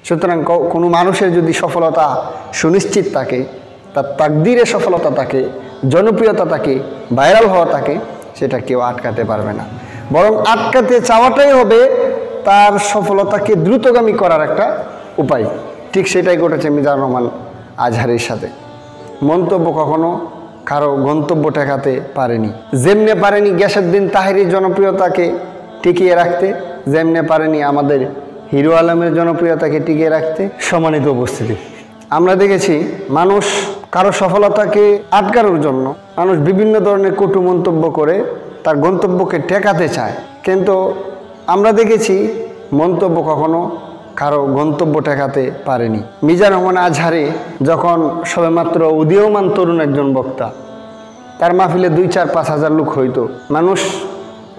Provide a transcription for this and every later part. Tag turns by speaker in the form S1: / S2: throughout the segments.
S1: সুতরাং কোনো মানুষের যদি সফলতা সুনিশ্চিত থাকে, তার তাকদিরে সফলতা থাকে, জনপ্রিয়তা থাকে, ভাইরাল হওয়া থাকে, সেটা কেউ আটকাতে পারবে না। বরং আটকাতে চাওয়াটাই হবে তার সফলতাকে দ্রুতগামী করার একটা উপায়। ঠিক সেটাই ঘটেছে মিজানুর রহমান আজহারীর সাথে। মন্তব্য কখনো কারো গন্তব্য ঠেকাতে পারেনি। যেমনে পারেনি গিয়াসউদ্দিন তাহেরীর জনপ্রিয়তাকে টিকিয়ে রাখতে, যেমনে পারেনি আমাদের হিরো আলমের জনপ্রিয়তাকে টিকিয়ে রাখতে। সম্মানিত উপস্থিতি, আমরা দেখেছি মানুষ কারো সফলতাকে আটকানোর জন্য মানুষ বিভিন্ন ধরনের কটু মন্তব্য করে তার গন্তব্যকে ঠেকাতে চায়, কিন্তু আমরা দেখেছি মন্তব্য কখনো কারো গন্তব্য ঠেকাতে পারেনি। মিজানুর রহমান আজহারী যখন সবেমাত্র উদীয়মান তরুণ একজন বক্তা, তার মাহফিলে 2-4-5 হাজার লোক হইতো, মানুষ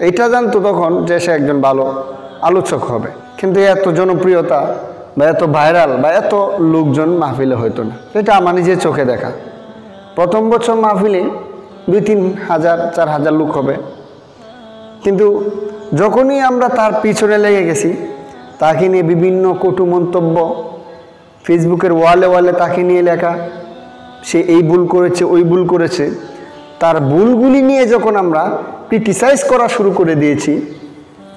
S1: এটা জানতো তখন যে সে একজন ভালো আলোচক হবে, কিন্তু এত জনপ্রিয়তা বা এত ভাইরাল বা এত লোকজন মাহফিলে হইতো না। এটা আমার নিজের চোখে দেখা। প্রথম বছর মাহফিলে 2-3 হাজার 4 হাজার লোক হবে, কিন্তু যখনই আমরা তার পিছনে লেগে গেছি, তাকে নিয়ে বিভিন্ন কটু মন্তব্য, ফেসবুকের ওয়ালে তাকে নিয়ে লেখা, সে এই ভুল করেছে ওই ভুল করেছে, তার ভুলগুলি নিয়ে যখন আমরা ক্রিটিসাইজ করা শুরু করে দিয়েছি,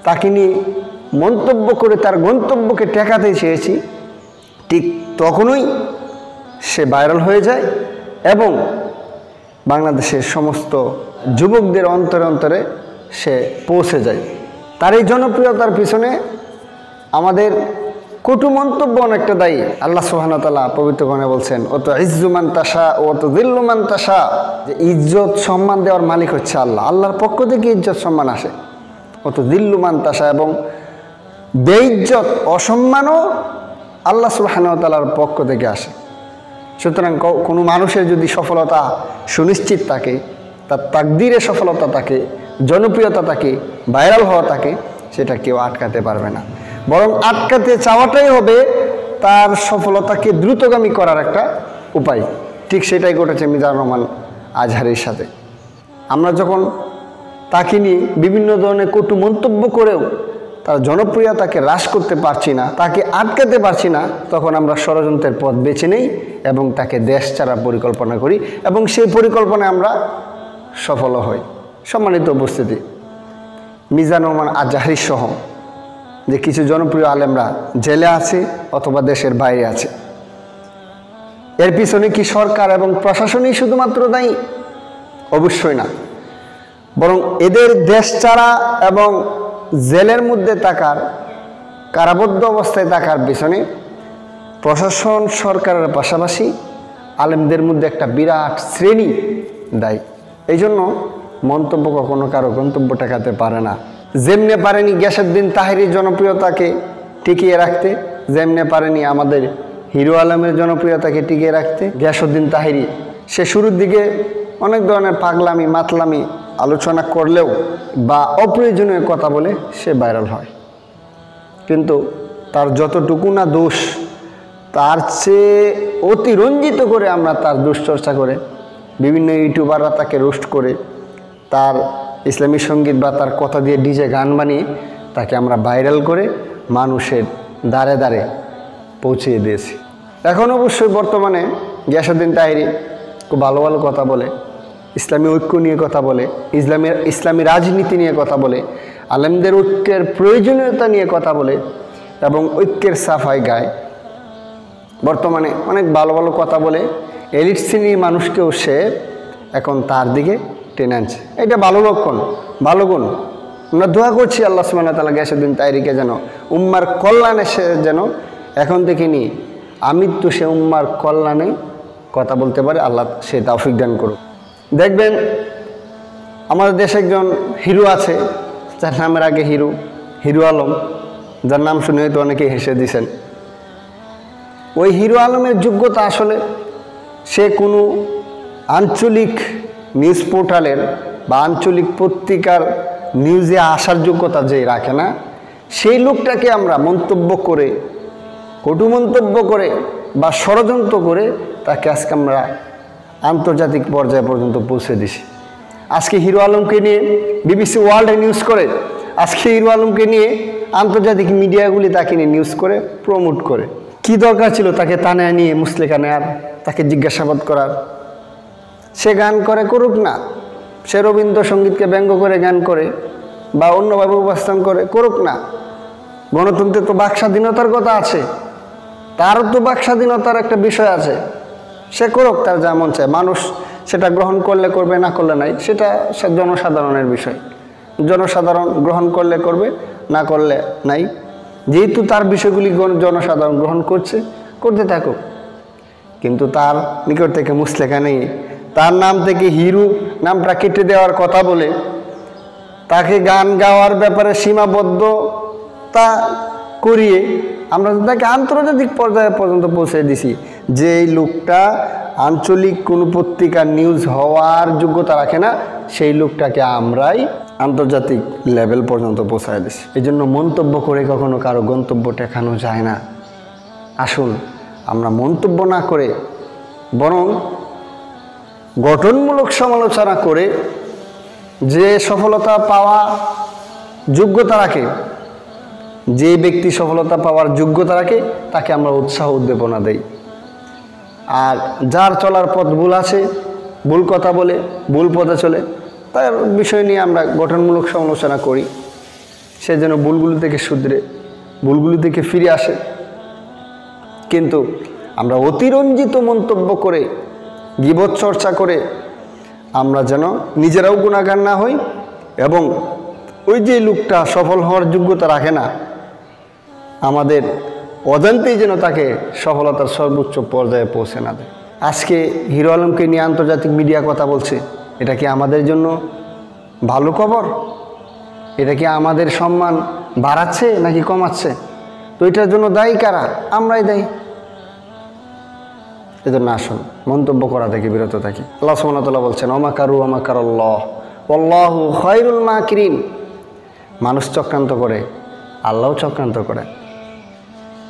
S1: তাকে নিয়ে মন্তব্য করে তার গন্তব্যকে ঠেকাতে চেয়েছি, ঠিক তখনই সে ভাইরাল হয়ে যায় এবং বাংলাদেশের সমস্ত যুবকদের অন্তরে অন্তরে সে পৌঁছে যায়। তার এই জনপ্রিয়তার পিছনে আমাদের কটু মন্তব্য অনেকটা দায়ী। আল্লাহ সুবহানাহু ওয়া তাআলা পবিত্র কোরআনে বলছেন, অত ইজ্জু মান তাশা ও অত যিল্লু মান তাশা, যে ইজ্জত সম্মান দেওয়ার মালিক হচ্ছে আল্লাহ। আল্লাহর পক্ষ থেকে ইজ্জত সম্মান আসে। অত যিল্লু মান তাশা, এবং বেইজ্জত অসম্মানও আল্লাহ সুবহানাহু ওয়া তাআলার পক্ষ থেকে আসে। সুতরাং কোনো মানুষের যদি সফলতা সুনিশ্চিত থাকে, তার তাকদিরে সফলতা থাকে, জনপ্রিয়তা থাকে, ভাইরাল হওয়া থাকে, সেটা কেউ আটকাতে পারবে না। বরং আটকাতে চাওয়াটাই হবে তার সফলতাকে দ্রুতগামী করার একটা উপায়। ঠিক সেটাই ঘটেছে মিজানুর রহমান আজহারীর সাথে। আমরা যখন তাকে নিয়ে বিভিন্ন ধরনের কটু মন্তব্য করেও তার জনপ্রিয়তাকে হ্রাস করতে পারছি না, তাকে আটকাতে পারছি না, তখন আমরা ষড়যন্ত্রের পথ বেছে নেই এবং তাকে দেশ ছাড়ার পরিকল্পনা করি এবং সেই পরিকল্পনায় আমরা সফল হই। সম্মানিত উপস্থিতি, মিজানুর রহমান আজহারী সহ যে কিছু জনপ্রিয় আলেমরা জেলে আছে অথবা দেশের বাইরে আছে, এর পিছনে কি সরকার এবং প্রশাসনই শুধুমাত্র দায়ী? অবশ্যই না, বরং এদের দেশ ছাড়া এবং জেলের মধ্যে থাকার, কারাবদ্ধ অবস্থায় থাকার পিছনে প্রশাসন সরকারের পাশাপাশি আলেমদের মধ্যে একটা বিরাট শ্রেণী দায়ী। এই জন্য মন্তব্য কখনো কারো গন্তব্য ঠেকাতে পারে না। যেমনে পারেনি গিয়াসউদ্দিন তাহেরীর জনপ্রিয়তাকে টিকিয়ে রাখতে, যেমনে পারেনি আমাদের হিরো আলমের জনপ্রিয়তাকে টিকিয়ে রাখতে। গিয়াসউদ্দিন তাহেরী সে শুরুর দিকে অনেক ধরনের পাগলামি মাতলামি আলোচনা করলেও বা অপ্রয়োজনীয় কথা বলে সে ভাইরাল হয়, কিন্তু তার যতটুকু না দোষ, তার চেয়ে অতিরঞ্জিত করে আমরা তার দুশ্চর্চা করে, বিভিন্ন ইউটিউবাররা তাকে রোস্ট করে, তার ইসলামী সঙ্গীত বা তার কথা দিয়ে ডিজে গান বানিয়ে তাকে আমরা ভাইরাল করে মানুষের দ্বারে দ্বারে পৌঁছিয়ে দিয়েছি। এখন অবশ্যই বর্তমানে গিয়াসউদ্দিন তাহেরী খুব ভালো ভালো কথা বলে, ইসলামী ঐক্য নিয়ে কথা বলে, ইসলামী রাজনীতি নিয়ে কথা বলে, আলেমদের ঐক্যের প্রয়োজনীয়তা নিয়ে কথা বলে এবং ঐক্যের সাফাই গায়। বর্তমানে অনেক ভালো ভালো কথা বলে এলিট শ্রেণীর মানুষকেও সে এখন তার দিকে টেনে আনছে। এটা ভালো লক্ষণ, ভালো গুণ। আমরা দোয়া করছি আল্লাহ সুবহানাহু ওয়া তাআলা গিয়াসউদ্দিন তাহেরীকে যেন উম্মার কল্যাণে সে যেন এখন থেকে নিয়ে আমৃত্যু সে উম্মার কল্যাণে কথা বলতে পারে। আল্লাহ সে তৌফিক দান করুক। দেখবেন আমাদের দেশে একজন হিরো আছে, যার নামের আগে হিরো আলম, যার নাম শুনে হয়তো অনেকেই হেসে দিয়েছেন। ওই হিরো আলমের যোগ্যতা আসলে সে কোনো আঞ্চলিক নিউজ পোর্টালের বা আঞ্চলিক পত্রিকার নিউজে আসার যোগ্যতা যে রাখে না, সেই লোকটাকে আমরা মন্তব্য করে, কটু মন্তব্য করে বা ষড়যন্ত্র করে তাকে আজকে আমরা আন্তর্জাতিক পর্যায় পর্যন্ত পৌঁছে দিছি। আজকে হিরো আলমকে নিয়ে BBC ওয়ার্ল্ডে নিউজ করে, আজকে হিরো আলমকে নিয়ে আন্তর্জাতিক মিডিয়াগুলি তাকে নিয়ে নিউজ করে, প্রমোট করে। কি দরকার ছিল তাকে টানে নিয়ে মুসলেখা নেয়ার, তাকে জিজ্ঞাসাবাদ করার? সে গান করে, করুক না। সে রবীন্দ্রসঙ্গীতকে ব্যঙ্গ করে গান করে বা অন্যভাবে উপস্থাপন করে, করুক না। গণতন্ত্রে তো বাক স্বাধীনতার কথা আছে, তারও তো বাক স্বাধীনতার একটা বিষয় আছে। সে করুক, তার যা মন চায়। মানুষ সেটা গ্রহণ করলে করবে, না করলে নাই, সেটা জনসাধারণের বিষয়। জনসাধারণ গ্রহণ করলে করবে, না করলে নাই। যেহেতু তার বিষয়গুলি জনসাধারণ গ্রহণ করছে, করতে থাকুক। কিন্তু তার নিকট থেকে মুসলেখা নেই, তার নাম থেকে হিরু নামটা কেটে দেওয়ার কথা বলে তাকে গান গাওয়ার ব্যাপারে সীমাবদ্ধতা করিয়ে আমরা তাকে আন্তর্জাতিক পর্যায়ে পর্যন্ত পৌঁছে দিছি যে এই লোকটা আঞ্চলিক কোনো পত্রিকার নিউজ হওয়ার যোগ্যতা রাখে না, সেই লোকটাকে আমরাই আন্তর্জাতিক লেভেল পর্যন্ত পৌঁছায় দিছি। এই জন্য মন্তব্য করে কখনো কারো গন্তব্য ঠেকানো যায় না। আসুন আমরা মন্তব্য না করে বরং গঠনমূলক সমালোচনা করে যে সফলতা পাওয়া যোগ্যতা রাখে, যে ব্যক্তি সফলতা পাওয়ার যোগ্যতা রাখে তাকে আমরা উৎসাহ উদ্দীপনা দেই। আর যার চলার পথ ভুল আছে, ভুল কথা বলে, ভুল পথে চলে, তার বিষয় নিয়ে আমরা গঠনমূলক সমালোচনা করি। সে যেন ভুলগুলি থেকে শুধরে, ভুলগুলি থেকে ফিরে আসে। কিন্তু আমরা অতিরঞ্জিত মন্তব্য করে, গীবত চর্চা করে আমরা যেন নিজেরাও গুনাহগার না হই এবং ওই যে লোকটা সফল হওয়ার যোগ্যতা রাখে না, আমাদের অজান্তেই যেন তাকে সফলতার সর্বোচ্চ পর্যায়ে পৌঁছে না দেয়। আজকে হিরো আলমকে নিয়ে আন্তর্জাতিক মিডিয়া কথা বলছে, এটা কি আমাদের জন্য ভালো খবর? এটা কি আমাদের সম্মান বাড়াচ্ছে নাকি কমাচ্ছে? তো এটার জন্য দায়ী কারা? আমরাই দায়ী। এজন্য আসুন মন্তব্য করা থেকে বিরত থাকি। আল্লাহ সুবহানাহু ওয়া তাআলা বলছেন, ওমাকারু ওমাকারাল্লাহ ওয়াল্লাহু খায়রুল মাকিরিন। মানুষ চক্রান্ত করে, আল্লাহও চক্রান্ত করে।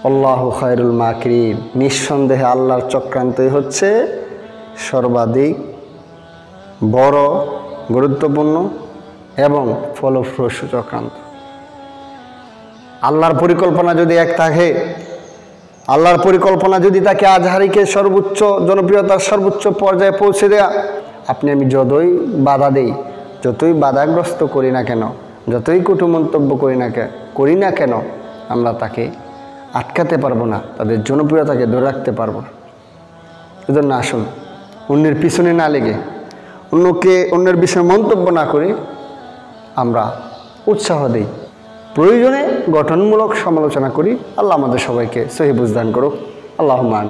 S1: আল্লাহু খায়রুল মাকিরিন, নিঃসন্দেহে আল্লাহর চক্রান্তই হচ্ছে সর্বাধিক বড়, গুরুত্বপূর্ণ এবং ফলপ্রসূ চক্রান্ত। আল্লাহর পরিকল্পনা যদি এক থাকে, আল্লাহর পরিকল্পনা যদি তাকে আজহারিকে সর্বোচ্চ জনপ্রিয়তার সর্বোচ্চ পর্যায়ে পৌঁছে দেয়া, আপনি আমি যতই বাধা দেই, যতই বাধাগ্রস্ত করি না কেন, যতই কটু মন্তব্য করি না কেন, আমরা তাকে আটকাতে পারবো না, তাদের জনপ্রিয়তাকে ধরে রাখতে পারবো না। এজন্য আসুন অন্যের পিছনে না লেগে, অন্যের বিষয়ে মন্তব্য না করে আমরা উৎসাহ দিই, প্রয়োজনে গঠনমূলক সমালোচনা করি। আল্লাহ আমাদের সবাইকে সহি বুঝ দান করুক। আল্লাহুম্মা আমিন।